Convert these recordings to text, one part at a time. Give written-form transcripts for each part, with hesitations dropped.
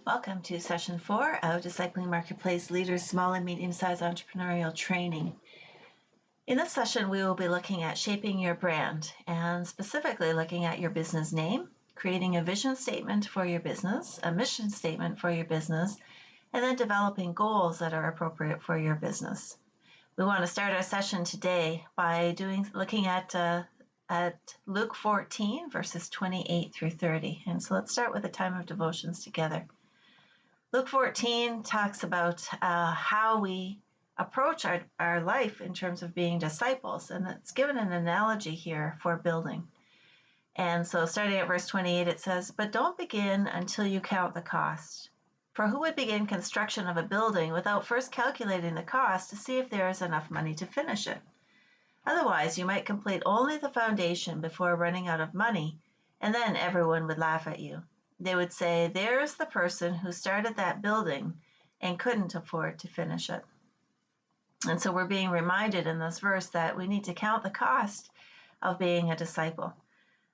Welcome to session 4 of Discipling Marketplace Leaders Small and Medium-Sized Entrepreneurial Training. In this session, we will be looking at shaping your brand and specifically looking at your business name, creating a vision statement for your business, a mission statement for your business, and then developing goals that are appropriate for your business. We want to start our session today by looking at Luke 14, verses 28 through 30. And so let's start with a time of devotions together. Luke 14 talks about how we approach our life in terms of being disciples, and it's given an analogy here for building. And so starting at verse 28, it says, "But don't begin until you count the cost. For who would begin construction of a building without first calculating the cost to see if there is enough money to finish it? Otherwise, you might complete only the foundation before running out of money, and then everyone would laugh at you. They would say, 'There's the person who started that building and couldn't afford to finish it.'" And so we're being reminded in this verse that we need to count the cost of being a disciple.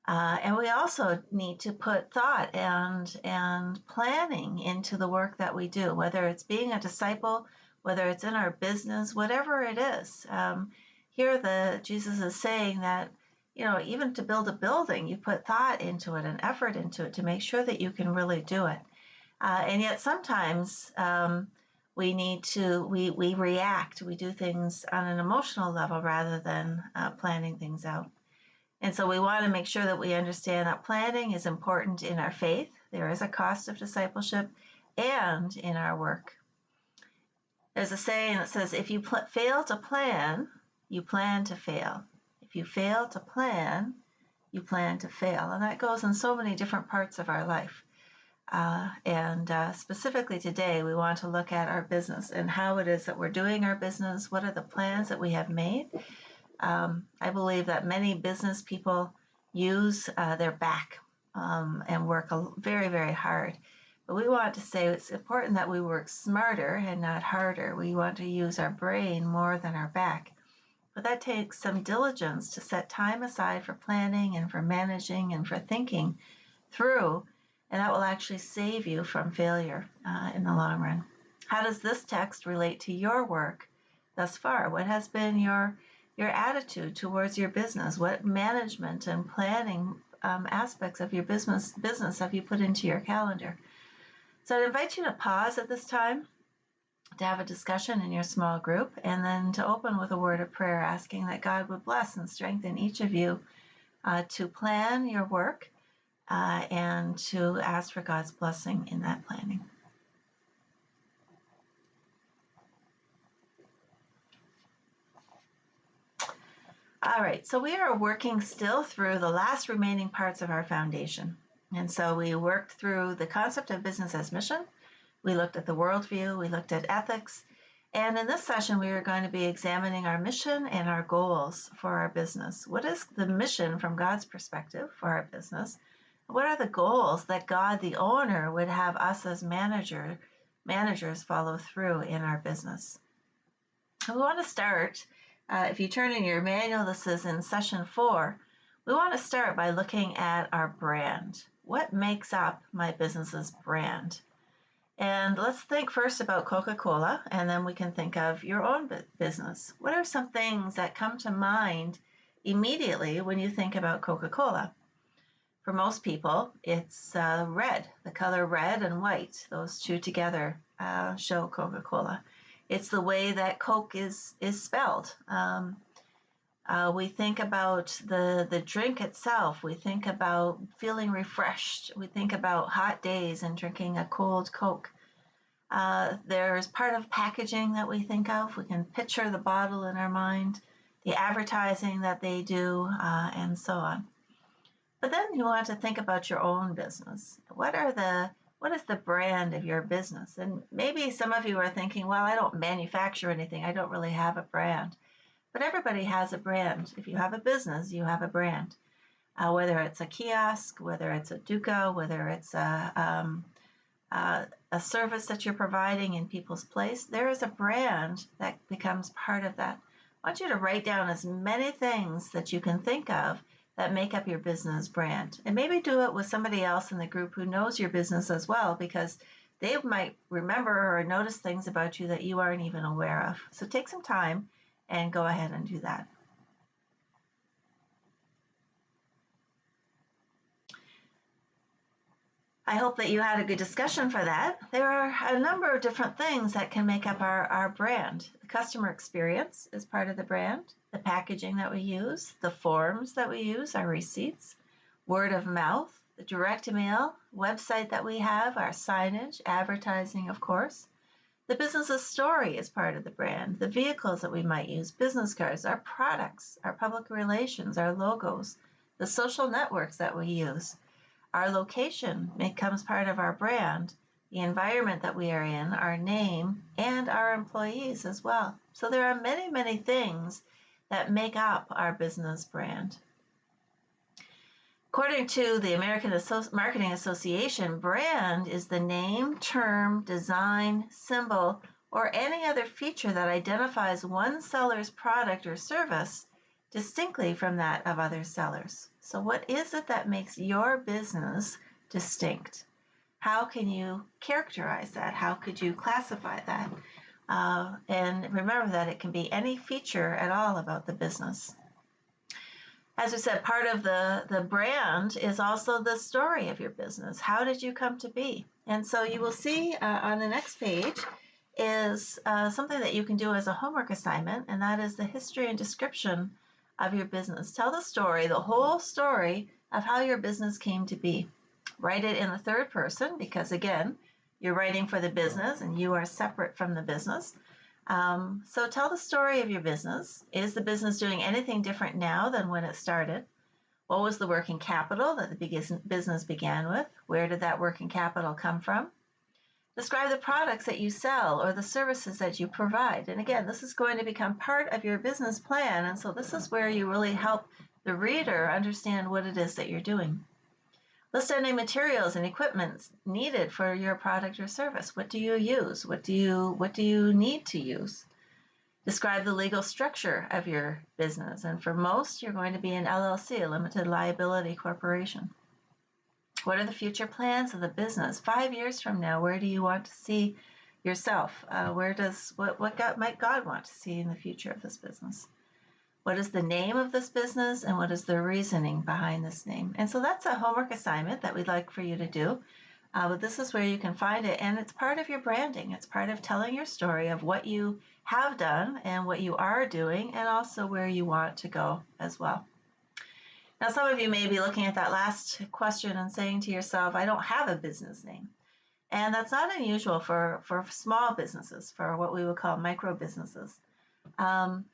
And we also need to put thought and planning into the work that we do, whether it's being a disciple, whether it's in our business, whatever it is. Here Jesus is saying that, even to build a building, you put thought into it and effort into it to make sure that you can really do it. And yet sometimes we react. We do things on an emotional level rather than planning things out. And so we want to make sure that we understand that planning is important in our faith. There is a cost of discipleship and in our work. There's a saying that says, if you fail to plan, you plan to fail. If you fail to plan, you plan to fail. And that goes in so many different parts of our life. And specifically today, we want to look at our business and how it is that we're doing our business. What are the plans that we have made? I believe that many business people use their back and work very, very hard. But we want to say it's important that we work smarter and not harder. We want to use our brain more than our back. But that takes some diligence to set time aside for planning and for managing and for thinking through, and that will actually save you from failure in the long run. How does this text relate to your work thus far? What has been your attitude towards your business? What management and planning aspects of your business have you put into your calendar? So I invite you to pause at this time, to have a discussion in your small group, and then to open with a word of prayer, asking that God would bless and strengthen each of you to plan your work and to ask for God's blessing in that planning. All right, so we are working still through the last remaining parts of our foundation. And so we worked through the concept of business as mission. We looked at the worldview, we looked at ethics, and in this session we are going to be examining our mission and our goals for our business. What is the mission from God's perspective for our business? What are the goals that God, the owner, would have us as managers follow through in our business? And we want to start, if you turn in your manual, this is in session 4, we want to start by looking at our brand. What makes up my business's brand? And let's think first about Coca-Cola, and then we can think of your own business. What are some things that come to mind immediately when you think about Coca-Cola? For most people, it's red, the color red and white. Those two together show Coca-Cola. It's the way that Coke is spelled. We think about the drink itself. We think about feeling refreshed. We think about hot days and drinking a cold Coke. There's part of packaging that we think of. We can picture the bottle in our mind, the advertising that they do, and so on. But then you want to think about your own business. What is the brand of your business? And maybe some of you are thinking, well, I don't manufacture anything. I don't really have a brand. But everybody has a brand. If you have a business, you have a brand. Whether it's a kiosk, whether it's a duca, whether it's a service that you're providing in people's place, there is a brand that becomes part of that. I want you to write down as many things that you can think of that make up your business brand. And maybe do it with somebody else in the group who knows your business as well, because they might remember or notice things about you that you aren't even aware of. So take some time and go ahead and do that. I hope that you had a good discussion for that. There are a number of different things that can make up our brand. The customer experience is part of the brand, the packaging that we use, the forms that we use, our receipts, word of mouth, the direct mail, website that we have, our signage, advertising, of course. The business's story is part of the brand, the vehicles that we might use, business cards, our products, our public relations, our logos, the social networks that we use. Our location becomes part of our brand, the environment that we are in, our name, and our employees as well. So there are many, many things that make up our business brand. According to the American Marketing Association, brand is the name, term, design, symbol, or any other feature that identifies one seller's product or service distinctly from that of other sellers. So what is it that makes your business distinct? How can you characterize that? How could you classify that? And remember that it can be any feature at all about the business. As we said, part of the brand is also the story of your business. How did you come to be? And so you will see on the next page is something that you can do as a homework assignment, and that is the history and description of your business. Tell the story, the whole story of how your business came to be. Write it in the third person because, again, you're writing for the business and you are separate from the business. So tell the story of your business. Is the business doing anything different now than when it started? What was the working capital that the business began with? Where did that working capital come from? Describe the products that you sell or the services that you provide. And again, this is going to become part of your business plan. And so this is where you really help the reader understand what it is that you're doing. List any materials and equipment needed for your product or service. What do you use? What do you need to use? Describe the legal structure of your business. And for most, you're going to be an LLC, a limited liability corporation. What are the future plans of the business? 5 years from now, where do you want to see yourself? What might God want to see in the future of this business? What is the name of this business and what is the reasoning behind this name? And so that's a homework assignment that we'd like for you to do. But this is where you can find it, and it's part of your branding. It's part of telling your story of what you have done and what you are doing, and also where you want to go as well. Now, some of you may be looking at that last question and saying to yourself, I don't have a business name. And that's not unusual for small businesses, for what we would call micro businesses. And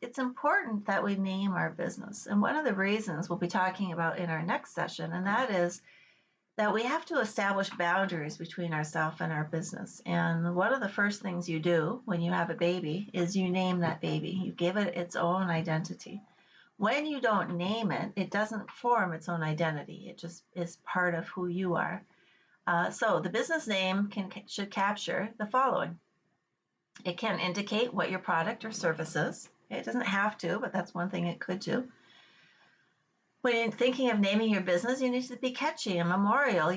it's important that we name our business. And one of the reasons we'll be talking about in our next session, and that is that we have to establish boundaries between ourselves and our business. And one of the first things you do when you have a baby is you name that baby. You give it its own identity. When you don't name it, it doesn't form its own identity. It just is part of who you are. So the business name should capture the following. It can indicate what your product or service is. It doesn't have to, but that's one thing it could do. When you're thinking of naming your business, you need to be catchy and memorable,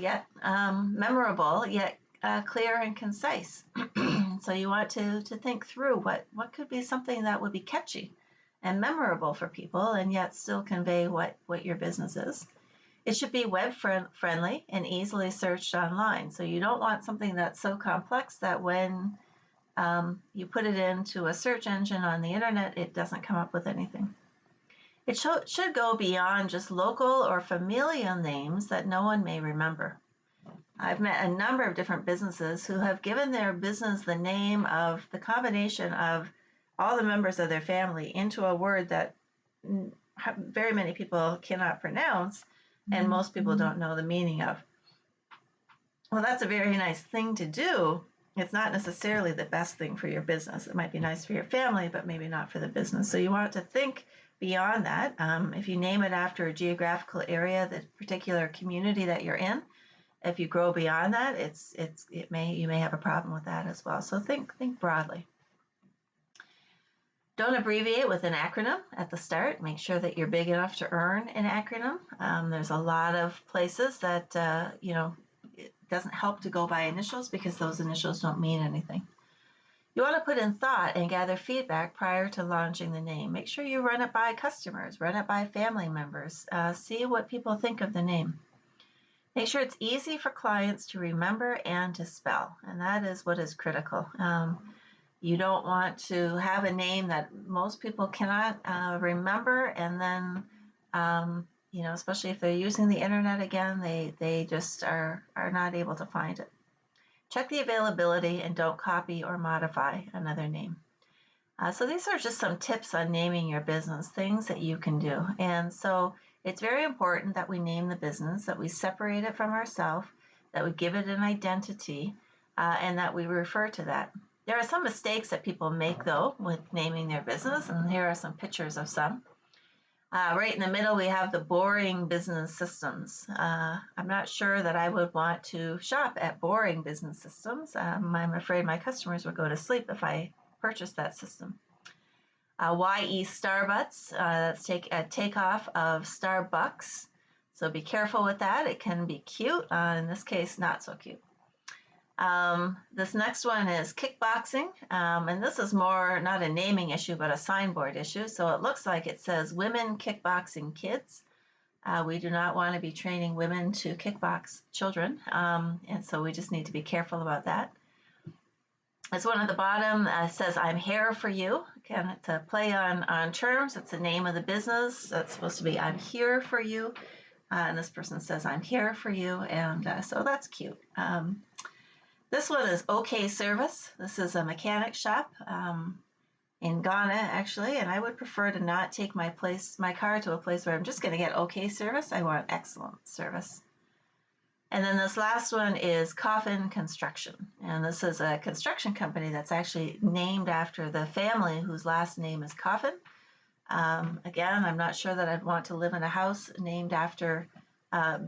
yet clear and concise. So you want to think through what could be something that would be catchy and memorable for people and yet still convey what your business is. It should be web friendly and easily searched online. So you don't want something that's so complex that when you put it into a search engine on the internet, it doesn't come up with anything. It should go beyond just local or familial names that no one may remember. I've met a number of different businesses who have given their business the name of the combination of all the members of their family into a word that very many people cannot pronounce and most people don't know the meaning of. Well, that's a very nice thing to do. It's not necessarily the best thing for your business. It might be nice for your family, but maybe not for the business. So you want to think beyond that. If you name it after a geographical area, the particular community that you're in, if you grow beyond that, you may have a problem with that as well. So think broadly. Don't abbreviate with an acronym at the start. Make sure that you're big enough to earn an acronym. There's a lot of places that doesn't help to go by initials because those initials don't mean anything. You want to put in thought and gather feedback prior to launching the name. Make sure you run it by customers, run it by family members, see what people think of the name. Make sure it's easy for clients to remember and to spell, and that is what is critical. You don't want to have a name that most people cannot remember, and then, especially if they're using the internet again, they just are not able to find it. Check the availability and don't copy or modify another name. So these are just some tips on naming your business, things that you can do. And so it's very important that we name the business, that we separate it from ourselves, that we give it an identity, and that we refer to that. There are some mistakes that people make, though, with naming their business, and here are some pictures of some. Right in the middle, we have the boring business systems. I'm not sure that I would want to shop at boring business systems. I'm afraid my customers would go to sleep if I purchased that system. YE Starbucks, that's a takeoff of Starbucks. So be careful with that. It can be cute. In this case, not so cute. This next one is kickboxing, and this is more not a naming issue, but a signboard issue. So it looks like it says women kickboxing kids. We do not want to be training women to kickbox children, and so we just need to be careful about that. This one at the bottom says, I'm here for you. Again, it's a play on terms. It's the name of the business. That's supposed to be, I'm here for you. And this person says, I'm here for you. And so that's cute. This one is OK Service. This is a mechanic shop in Ghana, actually, and I would prefer to not take my car to a place where I'm just going to get OK service. I want excellent service. And then this last one is Coffin Construction, and this is a construction company that's actually named after the family whose last name is Coffin. Again, I'm not sure that I'd want to live in a house named after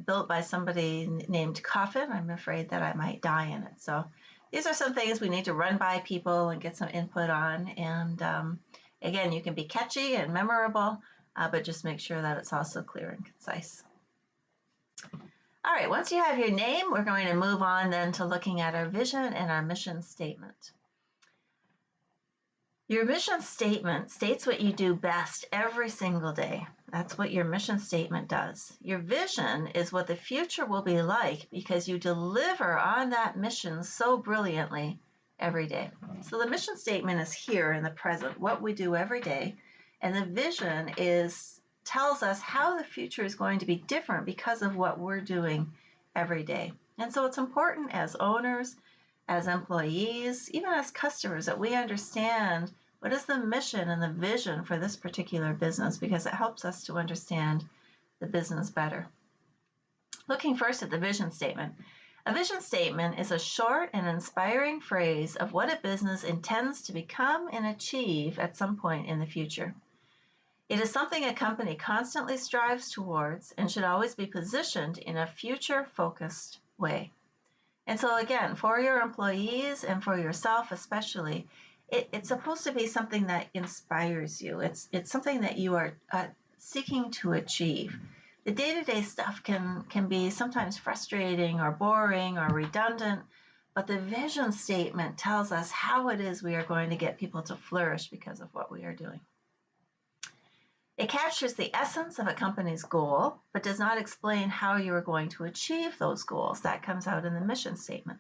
built by somebody named Coffin. I'm afraid that I might die in it. So these are some things we need to run by people and get some input on. And again, you can be catchy and memorable, but just make sure that it's also clear and concise. All right, once you have your name, we're going to move on then to looking at our vision and our mission statement. Your mission statement states what you do best every single day. That's what your mission statement does. Your vision is what the future will be like because you deliver on that mission so brilliantly every day. So the mission statement is here in the present, what we do every day, and the vision tells us how the future is going to be different because of what we're doing every day. And so it's important as owners, as employees, even as customers, that we understand what is the mission and the vision for this particular business, because it helps us to understand the business better. Looking first at the vision statement. A vision statement is a short and inspiring phrase of what a business intends to become and achieve at some point in the future. It is something a company constantly strives towards and should always be positioned in a future-focused way. And so again, for your employees and for yourself especially, it's supposed to be something that inspires you. It's something that you are seeking to achieve. The day-to-day stuff can be sometimes frustrating or boring or redundant, but the vision statement tells us how it is we are going to get people to flourish because of what we are doing. It captures the essence of a company's goal, but does not explain how you are going to achieve those goals. That comes out in the mission statement.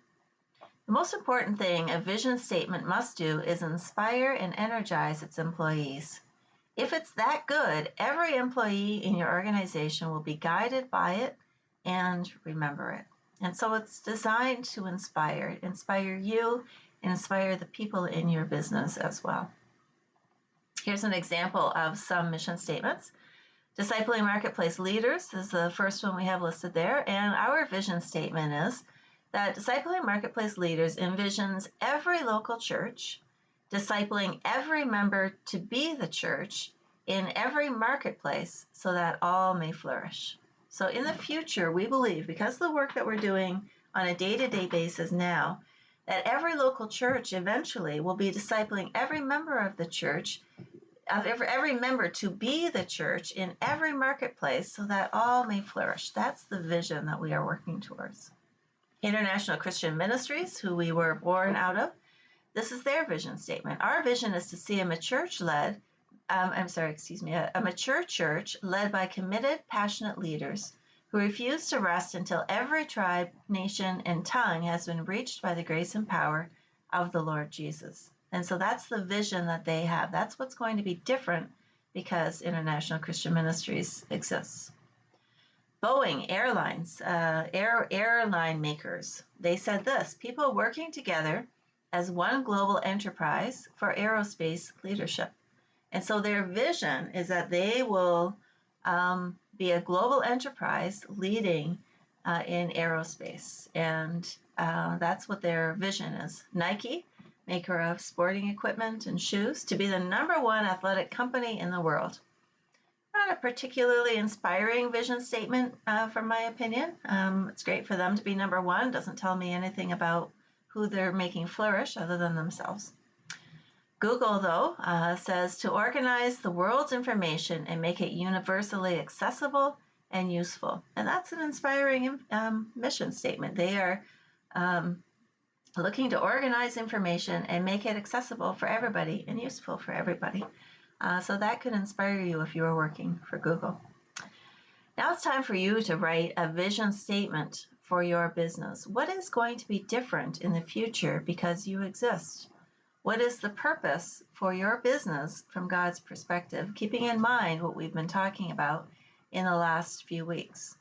The most important thing a vision statement must do is inspire and energize its employees. If it's that good, every employee in your organization will be guided by it and remember it. And so it's designed to inspire you, and inspire the people in your business as well. Here's an example of some mission statements. Discipling marketplace leaders is the first one we have listed there, and our vision statement is that Discipling Marketplace Leaders envisions every local church discipling every member to be the church in every marketplace so that all may flourish. So in the future, we believe, because of the work that we're doing on a day-to-day basis now, that every local church eventually will be discipling every member of the church, every member to be the church in every marketplace so that all may flourish. That's the vision that we are working towards. International Christian Ministries, who we were born out of, this is their vision statement. Our vision is to see a mature church led by committed, passionate leaders who refuse to rest until every tribe, nation, and tongue has been reached by the grace and power of the Lord Jesus. And so that's the vision that they have. That's what's going to be different because International Christian Ministries exists. Boeing Airlines, airline makers, they said this: people working together as one global enterprise for aerospace leadership. And so their vision is that they will be a global enterprise leading in aerospace. And that's what their vision is. Nike, maker of sporting equipment and shoes, to be the #1 athletic company in the world. Not a particularly inspiring vision statement, from my opinion. It's great for them to be #1. Doesn't tell me anything about who they're making flourish other than themselves. Google, though, says to organize the world's information and make it universally accessible and useful. And that's an inspiring mission statement. They are looking to organize information and make it accessible for everybody and useful for everybody. So that could inspire you if you are working for Google. Now it's time for you to write a vision statement for your business. What is going to be different in the future because you exist? What is the purpose for your business from God's perspective, keeping in mind what we've been talking about in the last few weeks?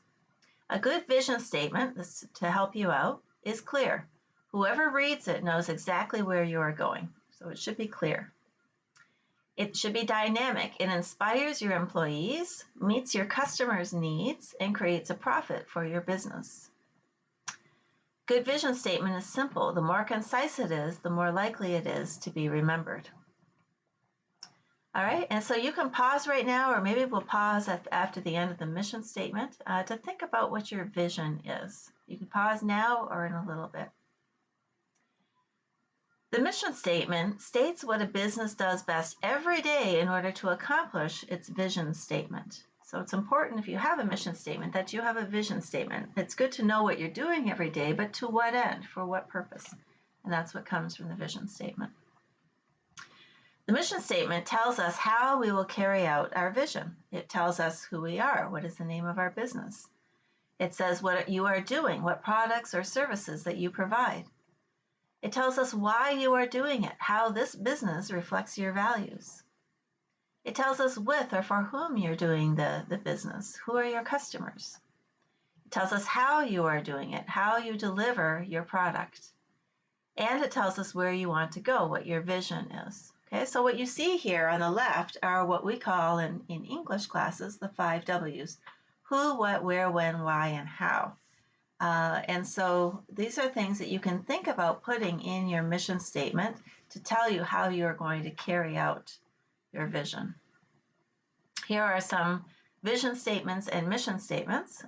A good vision statement, this to help you out, is clear. Whoever reads it knows exactly where you are going, so it should be clear. It should be dynamic. It inspires your employees, meets your customers' needs, and creates a profit for your business. Good vision statement is simple. The more concise it is, the more likely it is to be remembered. All right, and so you can pause right now, or maybe we'll pause after the end of the mission statement to think about what your vision is. You can pause now or in a little bit. The mission statement states what a business does best every day in order to accomplish its vision statement. So it's important, if you have a mission statement, that you have a vision statement. It's good to know what you're doing every day, but to what end, for what purpose? And that's what comes from the vision statement. The mission statement tells us how we will carry out our vision. It tells us who we are, what is the name of our business. It says what you are doing, what products or services that you provide. It tells us why you are doing it, how this business reflects your values. It tells us with or for whom you're doing the business, who are your customers. It tells us how you are doing it, how you deliver your product. And it tells us where you want to go, what your vision is. Okay, so what you see here on the left are what we call in English classes the 5 W's: who, what, where, when, why, and how. And so these are things that you can think about putting in your mission statement to tell you how you're going to carry out your vision. Here are some vision statements and mission statements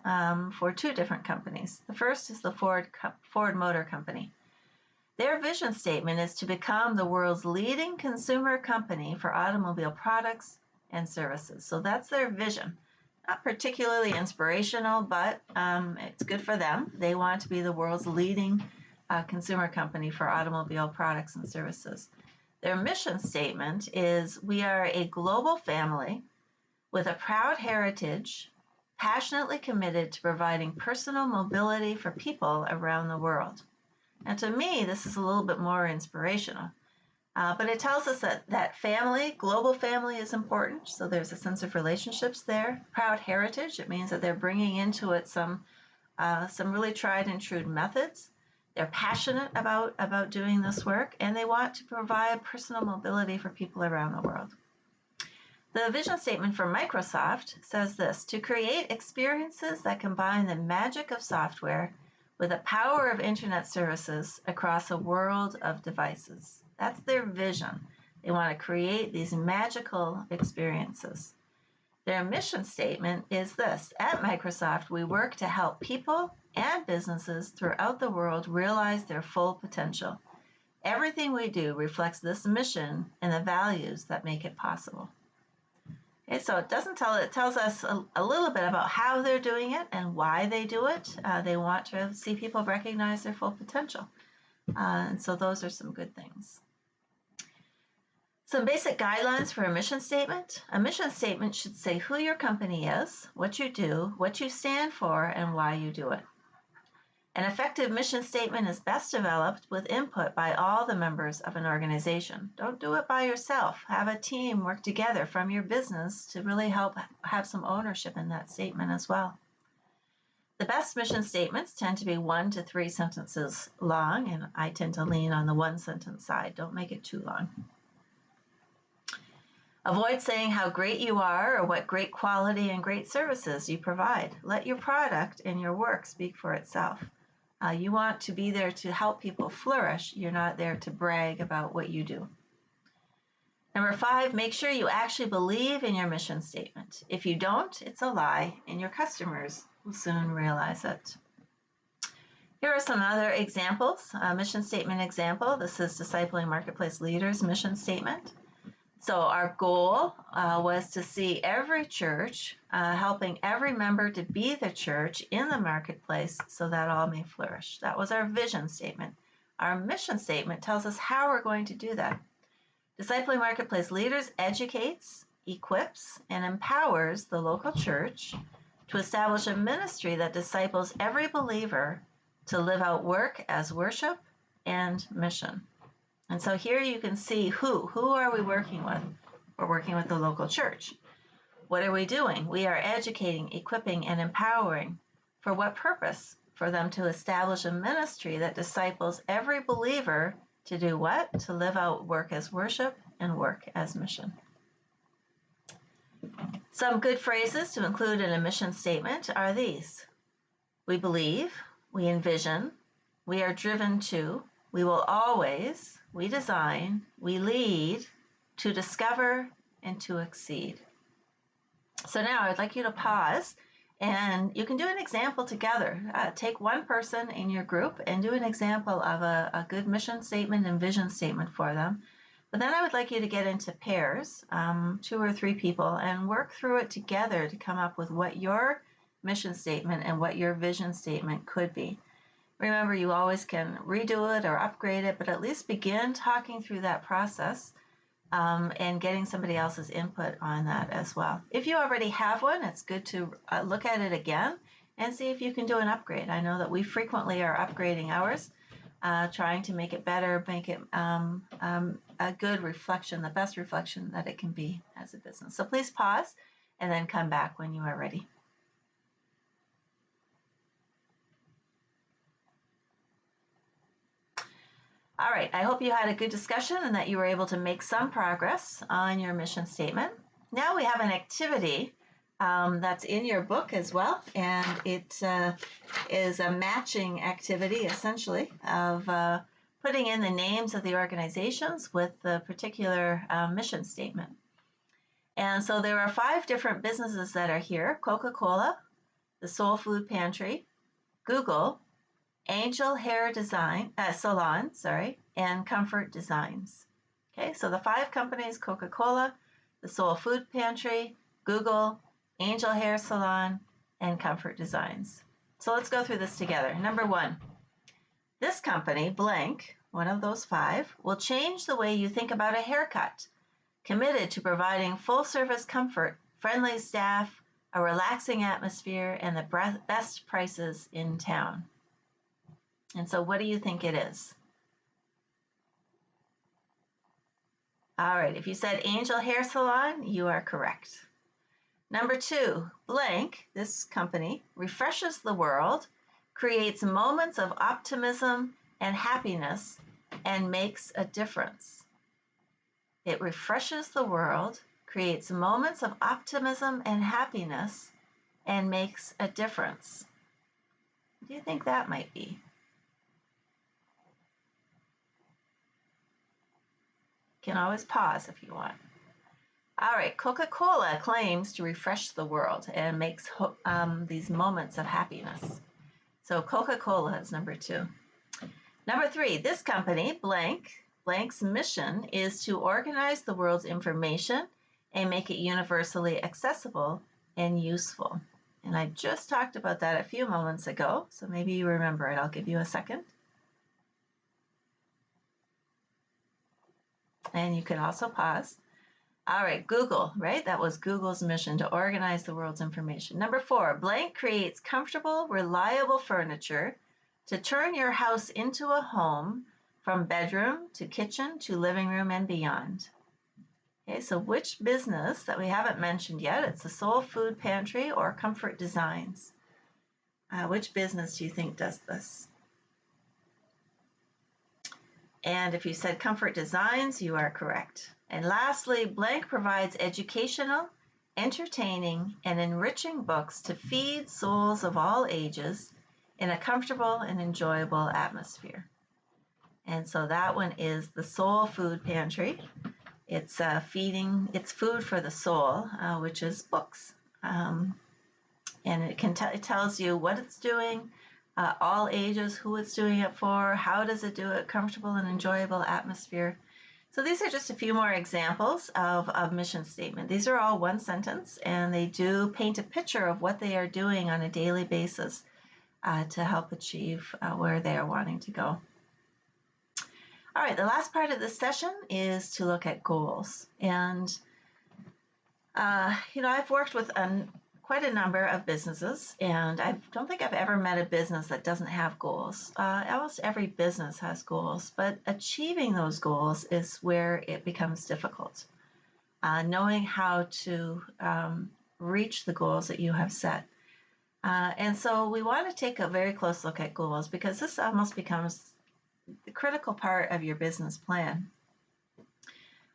for 2 different companies. The first is the Ford Motor Company. Their vision statement is to become the world's leading consumer company for automobile products and services. So that's their vision. Not particularly inspirational, but it's good for them. They want to be the world's leading consumer company for automobile products and services. Their mission statement is, we are a global family with a proud heritage, passionately committed to providing personal mobility for people around the world. And to me, this is a little bit more inspirational. But it tells us that family, global family, is important. So there's a sense of relationships there. Proud heritage, it means that they're bringing into it some really tried and true methods. They're passionate about doing this work, and they want to provide personal mobility for people around the world. The vision statement for Microsoft says this: to create experiences that combine the magic of software with the power of internet services across a world of devices. That's their vision. They want to create these magical experiences. Their mission statement is this: at Microsoft, we work to help people and businesses throughout the world realize their full potential. Everything we do reflects this mission and the values that make it possible. Okay, so it tells us a little bit about how they're doing it and why they do it. They want to see people recognize their full potential. And so those are some good things. Some basic guidelines for a mission statement. A mission statement should say who your company is, what you do, what you stand for, and why you do it. An effective mission statement is best developed with input by all the members of an organization. Don't do it by yourself. Have a team work together from your business to really help have some ownership in that statement as well. The best mission statements tend to be 1 to 3 sentences long, and I tend to lean on the 1 sentence side. Don't make it too long. Avoid saying how great you are or what great quality and great services you provide. Let your product and your work speak for itself. You want to be there to help people flourish. You're not there to brag about what you do. Number 5, make sure you actually believe in your mission statement. If you don't, it's a lie, and your customers will soon realize it. Here are some other examples. Mission statement example. This is Discipling Marketplace Leaders mission statement. So our goal was to see every church helping every member to be the church in the marketplace so that all may flourish. That was our vision statement. Our mission statement tells us how we're going to do that. Discipling Marketplace Leaders educates, equips, and empowers the local church to establish a ministry that disciples every believer to live out work as worship and mission. And so here you can see who are we working with? We're working with the local church. What are we doing? We are educating, equipping, and empowering. For what purpose? For them to establish a ministry that disciples every believer to do what? To live out work as worship and work as mission. Some good phrases to include in a mission statement are these. We believe, we envision, we are driven to, we will always, we design, we lead, to discover, and to exceed. So now I'd like you to pause, and you can do an example together. Take one person in your group and do an example of a good mission statement and vision statement for them. But then I would like you to get into pairs, 2 or 3 people, and work through it together to come up with what your mission statement and what your vision statement could be. Remember, you always can redo it or upgrade it, but at least begin talking through that process and getting somebody else's input on that as well. If you already have one, it's good to look at it again and see if you can do an upgrade. I know that we frequently are upgrading ours, trying to make it better, make it a good reflection, the best reflection that it can be as a business. So please pause and then come back when you are ready. All right, I hope you had a good discussion and that you were able to make some progress on your mission statement. Now we have an activity that's in your book as well, and it is a matching activity, essentially, of putting in the names of the organizations with the particular mission statement. And so there are 5 different businesses that are here: Coca-Cola, the Soul Food Pantry, Google, Angel Hair Salon, and Comfort Designs. Okay, so the 5 companies: Coca-Cola, the Soul Food Pantry, Google, Angel Hair Salon, and Comfort Designs. So let's go through this together. Number 1, this company, blank, one of those 5, will change the way you think about a haircut, committed to providing full-service comfort, friendly staff, a relaxing atmosphere, and the best prices in town. And so what do you think it is? All right, if you said Angel Hair Salon, you are correct. Number 2, blank, this company, refreshes the world, creates moments of optimism and happiness, and makes a difference. It refreshes the world, creates moments of optimism and happiness, and makes a difference. What do you think that might be? You can always pause if you want. All right, Coca-Cola claims to refresh the world and makes these moments of happiness. So Coca-Cola is number 2. Number 3, this company, blank's mission is to organize the world's information and make it universally accessible and useful. And I just talked about that a few moments ago, so maybe you remember it. I'll give you a second. And you can also pause. All right, Google, right? That was Google's mission to organize the world's information. Number 4, blank creates comfortable, reliable furniture to turn your house into a home from bedroom to kitchen to living room and beyond. Okay, so which business that we haven't mentioned yet? It's the Soul Food Pantry or Comfort Designs. Which business do you think does this? And if you said Comfort Designs, you are correct. And lastly, blank provides educational, entertaining, and enriching books to feed souls of all ages in a comfortable and enjoyable atmosphere. And so that one is the Soul Food Pantry. It's it's food for the soul, which is books. And it tells you what it's doing, all ages, who it's doing it for, how does it do it, comfortable and enjoyable atmosphere. So these are just a few more examples of mission statement. These are all one sentence, and they do paint a picture of what they are doing on a daily basis to help achieve where they are wanting to go. All right, the last part of this session is to look at goals. And, I've worked with quite a number of businesses, and I don't think I've ever met a business that doesn't have goals. Almost every business has goals, but achieving those goals is where it becomes difficult. Knowing how to reach the goals that you have set. And so we want to take a very close look at goals because this almost becomes the critical part of your business plan.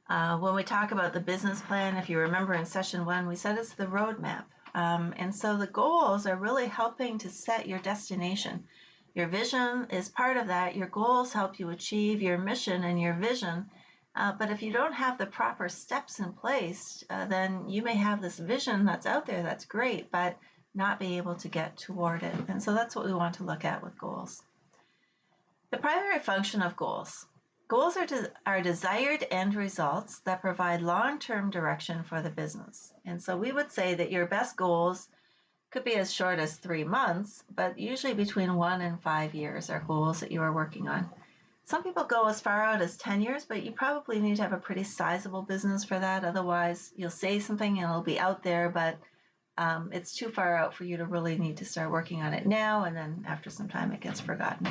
When we talk about the business plan, if you remember in session 1, we said it's the roadmap. And so the goals are really helping to set your destination. Your vision is part of that. Your goals help you achieve your mission and your vision. But if you don't have the proper steps in place, then you may have this vision that's out there that's great, but not be able to get toward it. And so that's what we want to look at with goals. The primary function of goals. Goals are desired end results that provide long-term direction for the business. And so we would say that your best goals could be as short as 3 months, but usually between 1 and 5 years are goals that you are working on. Some people go as far out as 10 years, but you probably need to have a pretty sizable business for that. Otherwise, you'll say something and it'll be out there, but it's too far out for you to really need to start working on it now, and then after some time it gets forgotten.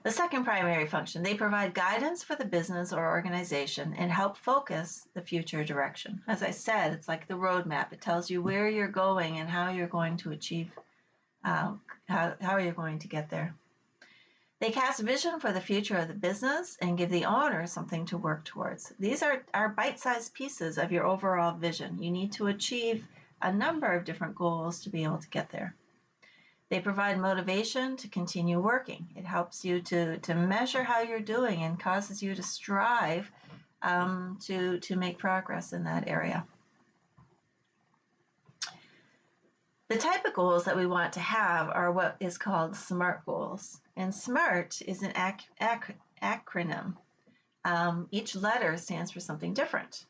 The second primary function, they provide guidance for the business or organization and help focus the future direction. As I said, it's like the roadmap. It tells you where you're going and how you're going to achieve, how you're going to get there. They cast vision for the future of the business and give the owner something to work towards. These are bite-sized pieces of your overall vision. You need to achieve a number of different goals to be able to get there. They provide motivation to continue working. It helps you to measure how you're doing and causes you to strive to make progress in that area. The type of goals that we want to have are what is called SMART goals. And SMART is an acronym. Each letter stands for something different.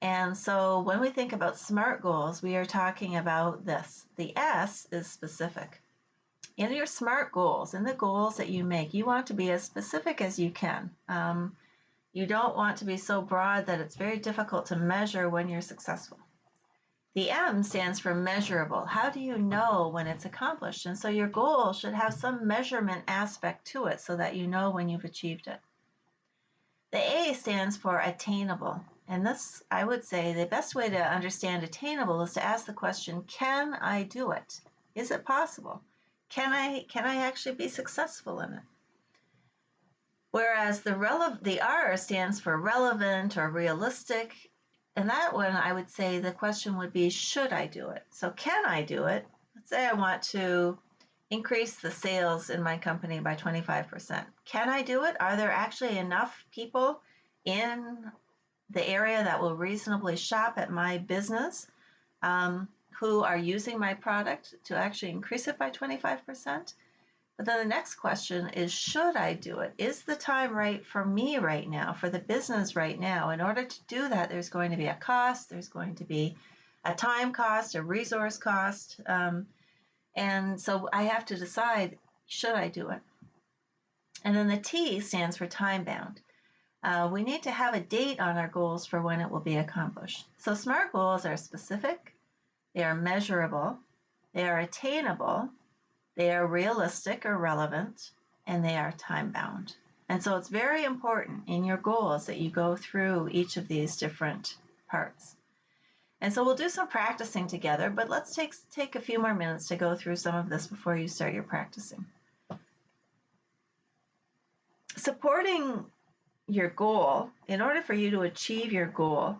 And so when we think about SMART goals, we are talking about this. The S is specific. In your SMART goals, in the goals that you make, you want to be as specific as you can. You don't want to be so broad that it's very difficult to measure when you're successful. The M stands for measurable. How do you know when it's accomplished? And so your goal should have some measurement aspect to it so that you know when you've achieved it. The A stands for attainable. And this, I would say, the best way to understand attainable is to ask the question, can I do it? Is it possible? Can I actually be successful in it? Whereas the R stands for relevant or realistic. And that one, I would say the question would be, should I do it? So can I do it? Let's say I want to increase the sales in my company by 25%. Can I do it? Are there actually enough people in the area that will reasonably shop at my business who are using my product to actually increase it by 25%? But then the next question is, should I do it? Is the time right for me right now, for the business right now? In order to do that, there's going to be a cost, there's going to be a time cost, a resource cost. And so I have to decide, should I do it? And then the T stands for time bound. We need to have a date on our goals for when it will be accomplished. So SMART goals are specific, they are measurable, they are attainable, they are realistic or relevant, and they are time bound. And so it's very important in your goals that you go through each of these different parts. And so we'll do some practicing together, but let's take a few more minutes to go through some of this before you start your practicing. Supporting your goal, in order for you to achieve your goal,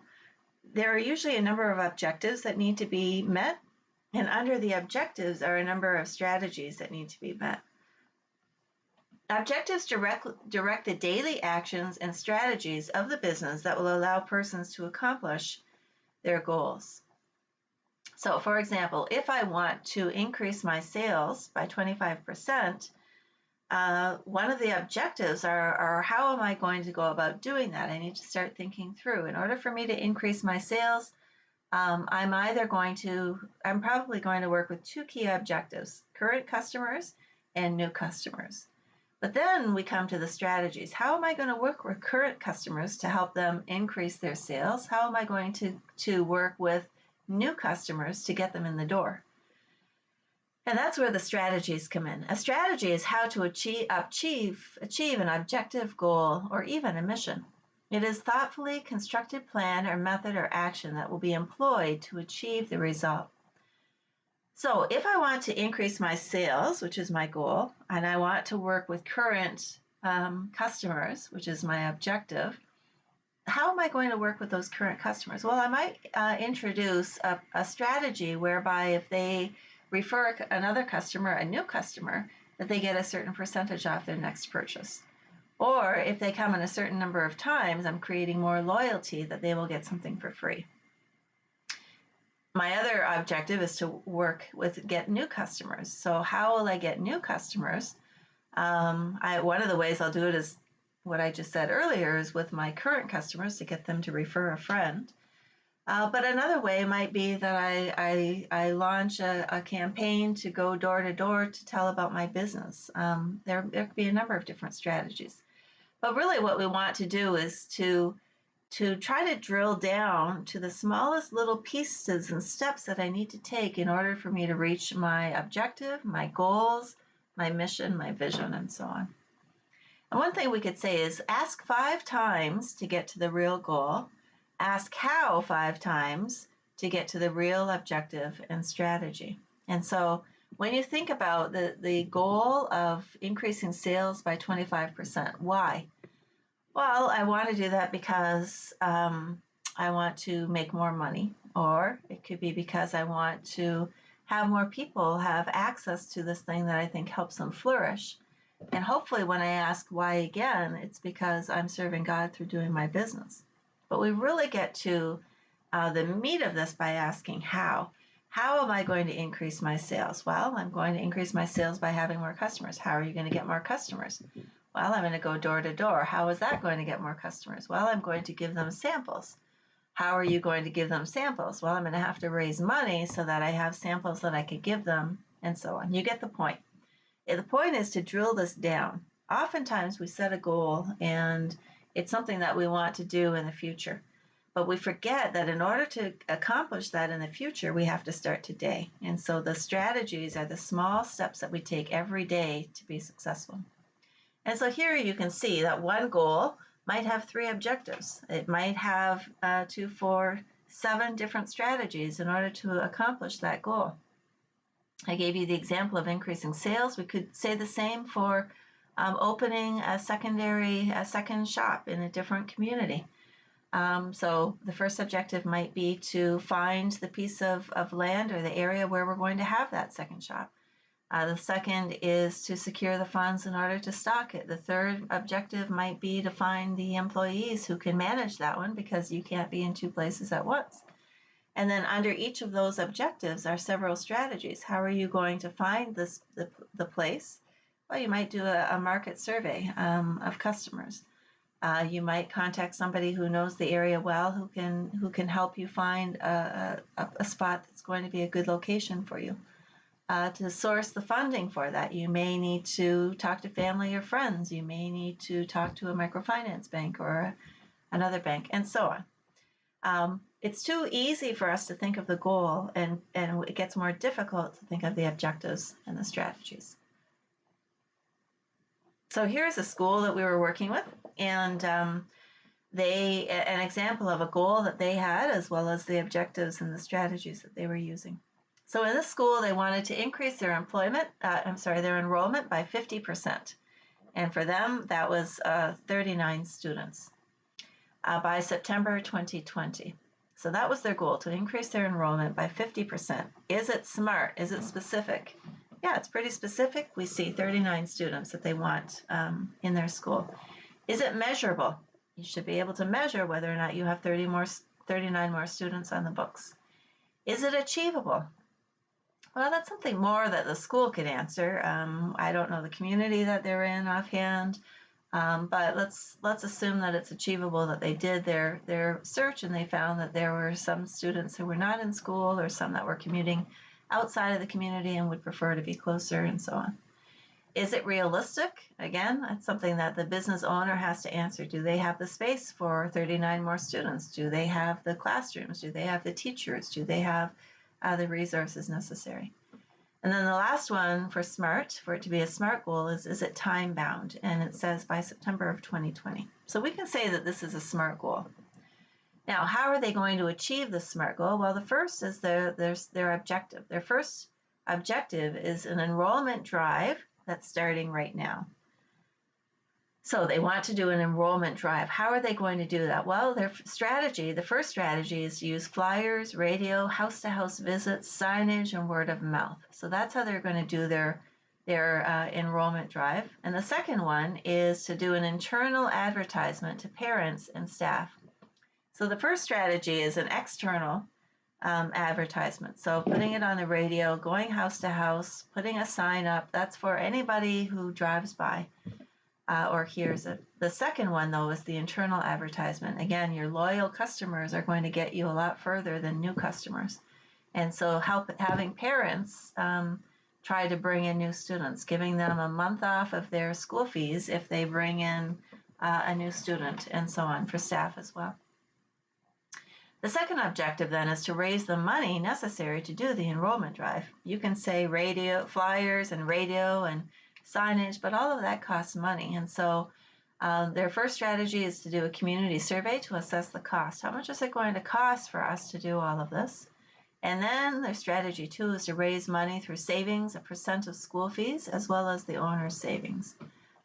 there are usually a number of objectives that need to be met, and under the objectives are a number of strategies that need to be met. Objectives direct the daily actions and strategies of the business that will allow persons to accomplish their goals. So, for example, if I want to increase my sales by 25%, one of the objectives are how am I going to go about doing that? I need to start thinking through. In order for me to increase my sales, I'm probably going to work with two key objectives: current customers and new customers. But then we come to the strategies. How am I going to work with current customers to help them increase their sales? How am I going to work with new customers to get them in the door? And that's where the strategies come in. A strategy is how to achieve an objective, goal, or even a mission. It is thoughtfully constructed plan or method or action that will be employed to achieve the result. So if I want to increase my sales, which is my goal, and I want to work with current customers, which is my objective, how am I going to work with those current customers? Well, I might introduce a strategy whereby if they refer another customer, a new customer, that they get a certain percentage off their next purchase. Or if they come in a certain number of times, I'm creating more loyalty that they will get something for free. My other objective is to get new customers. So how will I get new customers? One of the ways I'll do it is what I just said earlier, is with my current customers to get them to refer a friend. But another way might be that I launch a campaign to go door to door to tell about my business. There could be a number of different strategies. But really what we want to do is to try to drill down to the smallest little pieces and steps that I need to take in order for me to reach my objective, my goals, my mission, my vision, and so on. And one thing we could say is ask 5 times to get to the real goal. Ask how 5 times to get to the real objective and strategy. And so when you think about the goal of increasing sales by 25%, why? Well, I want to do that because I want to make more money, or it could be because I want to have more people have access to this thing that I think helps them flourish. And hopefully when I ask why again, it's because I'm serving God through doing my business. But we really get to the meat of this by asking how. How am I going to increase my sales? Well, I'm going to increase my sales by having more customers. How are you going to get more customers? Well, I'm going to go door to door. How is that going to get more customers? Well, I'm going to give them samples. How are you going to give them samples? Well, I'm going to have to raise money so that I have samples that I could give them, and so on. You get the point. The point is to drill this down. Oftentimes we set a goal and it's something that we want to do in the future. But we forget that in order to accomplish that in the future, we have to start today. And so the strategies are the small steps that we take every day to be successful. And so here you can see that one goal might have 3 objectives. It might have 2, 4, 7 different strategies in order to accomplish that goal. I gave you the example of increasing sales. We could say the same for opening a second shop in a different community. So the first objective might be to find the piece of land or the area where we're going to have that second shop. The second is to secure the funds in order to stock it. The third objective might be to find the employees who can manage that one, because you can't be in 2 places at once. And then under each of those objectives are several strategies. How are you going to find the place? Well, you might do a market survey of customers. You might contact somebody who knows the area well, who can help you find a spot that's going to be a good location for you. To source the funding for that, you may need to talk to family or friends. You may need to talk to a microfinance bank or another bank, and so on. It's too easy for us to think of the goal, and it gets more difficult to think of the objectives and the strategies. So here's a school that we were working with, and an example of a goal that they had, as well as the objectives and the strategies that they were using. So in this school, they wanted to increase their their enrollment by 50%. And for them, that was 39 students by September 2020. So that was their goal, to increase their enrollment by 50%. Is it smart? Is it specific? Yeah, it's pretty specific. We see 39 students that they want in their school. Is it measurable? You should be able to measure whether or not you have 39 more students on the books. Is it achievable? Well, that's something more that the school could answer. I don't know the community that they're in offhand, but let's assume that it's achievable, that they did their search and they found that there were some students who were not in school, or some that were commuting outside of the community and would prefer to be closer, and so on. Is it realistic? Again, that's something that the business owner has to answer. Do they have the space for 39 more students? Do they have the classrooms? Do they have the teachers? Do they have the resources necessary? And then the last one for SMART, for it to be a SMART goal, is it time bound? And it says by September of 2020. So we can say that this is a SMART goal. Now, how are they going to achieve the SMART goal? Well, the first is their objective. Their first objective is an enrollment drive that's starting right now. So they want to do an enrollment drive. How are they going to do that? Well, the first strategy is to use flyers, radio, house-to-house visits, signage, and word of mouth. So that's how they're going to do their enrollment drive. And the second one is to do an internal advertisement to parents and staff. So the first strategy is an external advertisement. So putting it on the radio, going house to house, putting a sign up. That's for anybody who drives by or hears it. The second one, though, is the internal advertisement. Again, your loyal customers are going to get you a lot further than new customers. And so having parents try to bring in new students, giving them a month off of their school fees if they bring in a new student, and so on, for staff as well. The second objective then is to raise the money necessary to do the enrollment drive. You can say radio, flyers and radio and signage, but all of that costs money. And so their first strategy is to do a community survey to assess the cost. How much is it going to cost for us to do all of this? And then their strategy 2 is to raise money through savings, a % of school fees, as well as the owner's savings.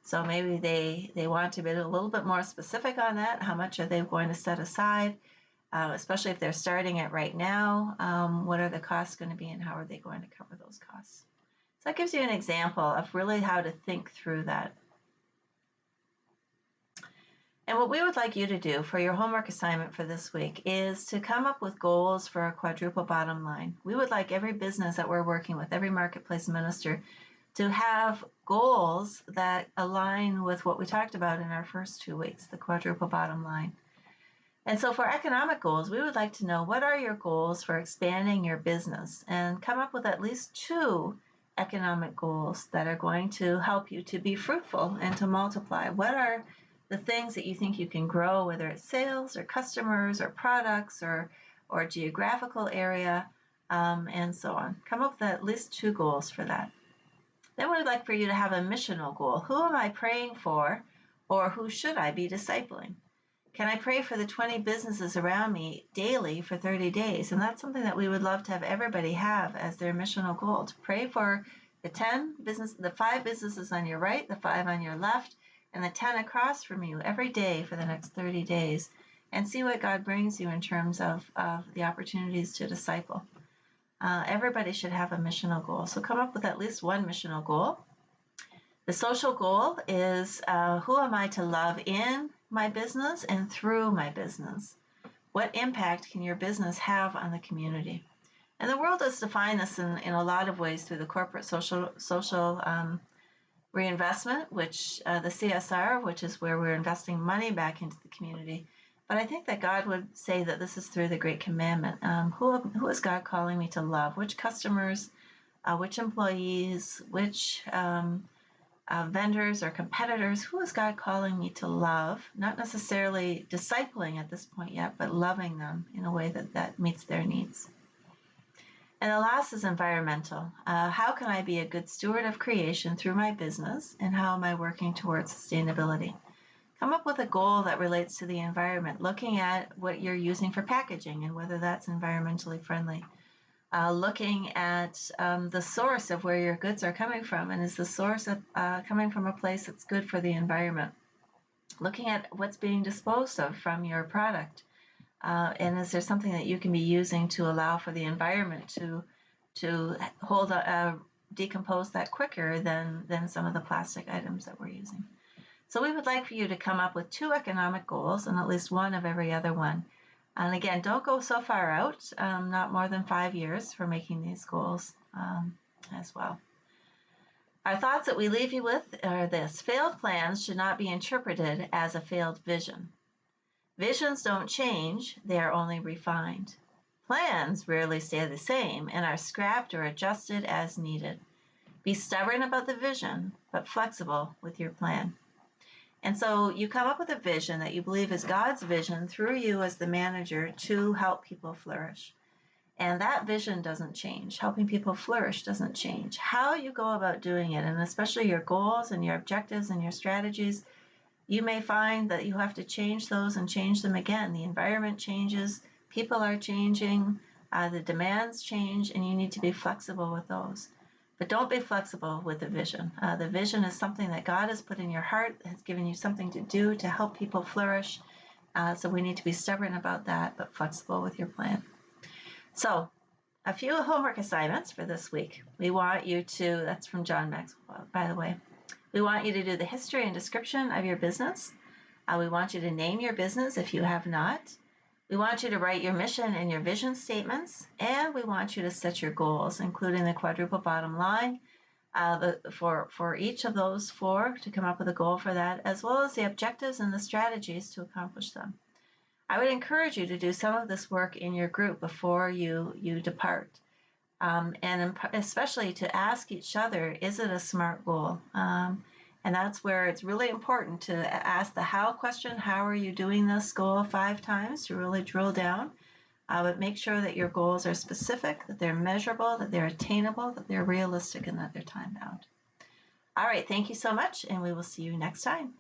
So maybe they want to be a little bit more specific on that. How much are they going to set aside? Especially if they're starting it right now, what are the costs going to be and how are they going to cover those costs? So that gives you an example of really how to think through that. And what we would like you to do for your homework assignment for this week is to come up with goals for a quadruple bottom line. We would like every business that we're working with, every marketplace minister, to have goals that align with what we talked about in our first 2 weeks, the quadruple bottom line. And so for economic goals, we would like to know, what are your goals for expanding your business? And come up with at least 2 economic goals that are going to help you to be fruitful and to multiply. What are the things that you think you can grow, whether it's sales or customers or products or geographical area, and so on. Come up with at least 2 goals for that. Then we'd like for you to have a missional goal. Who am I praying for, or who should I be discipling? Can I pray for the 20 businesses around me daily for 30 days? And that's something that we would love to have everybody have as their missional goal, to pray for the 5 businesses on your right, the 5 on your left, and the 10 across from you every day for the next 30 days, and see what God brings you in terms of the opportunities to disciple. Everybody should have a missional goal. So come up with at least 1 missional goal. The social goal is, who am I to love in my business and through my business? What impact can your business have on the community? And the world has defined this in a lot of ways through the corporate social Reinvestment, which the CSR, which is where we're investing money back into the community. But I think that God would say that this is through the Great Commandment. Who is God calling me to love? Which customers, which employees, which vendors or competitors? Who is God calling me to love? Not necessarily discipling at this point yet, but loving them in a way that meets their needs. And the last is environmental. How can I be a good steward of creation through my business, and how am I working towards sustainability? Come up with a goal that relates to the environment, looking at what you're using for packaging and whether that's environmentally friendly. Looking at the source of where your goods are coming from, and is the source coming from a place that's good for the environment? Looking at what's being disposed of from your product. And is there something that you can be using to allow for the environment to hold decompose that quicker than some of the plastic items that we're using? So we would like for you to come up with 2 economic goals and at least one of every other one. And again, don't go so far out, not more than 5 years for making these goals as well. Our thoughts that we leave you with are this: failed plans should not be interpreted as a failed vision. Visions don't change, they are only refined. Plans rarely stay the same and are scrapped or adjusted as needed. Be stubborn about the vision, but flexible with your plan. And so you come up with a vision that you believe is God's vision through you as the manager to help people flourish. And that vision doesn't change. Helping people flourish doesn't change. How you go about doing it, and especially your goals and your objectives and your strategies, you may find that you have to change those and change them again. The environment changes, people are changing, the demands change, and you need to be flexible with those. But don't be flexible with the vision. The vision is something that God has put in your heart, has given you something to do to help people flourish. So we need to be stubborn about that, but flexible with your plan. So a few homework assignments for this week. We want you to, that's from John Maxwell, by the way. We want you to do the history and description of your business. We want you to name your business if you have not. We want you to write your mission and your vision statements, and we want you to set your goals, including the quadruple bottom line for each of those 4, to come up with a goal for that, as well as the objectives and the strategies to accomplish them. I would encourage you to do some of this work in your group before you depart. And especially to ask each other, is it a SMART goal? And that's where it's really important to ask the how question. How are you doing this goal 5 times to really drill down? But make sure that your goals are specific, that they're measurable, that they're attainable, that they're realistic, and that they're time bound. All right, thank you so much, and we will see you next time.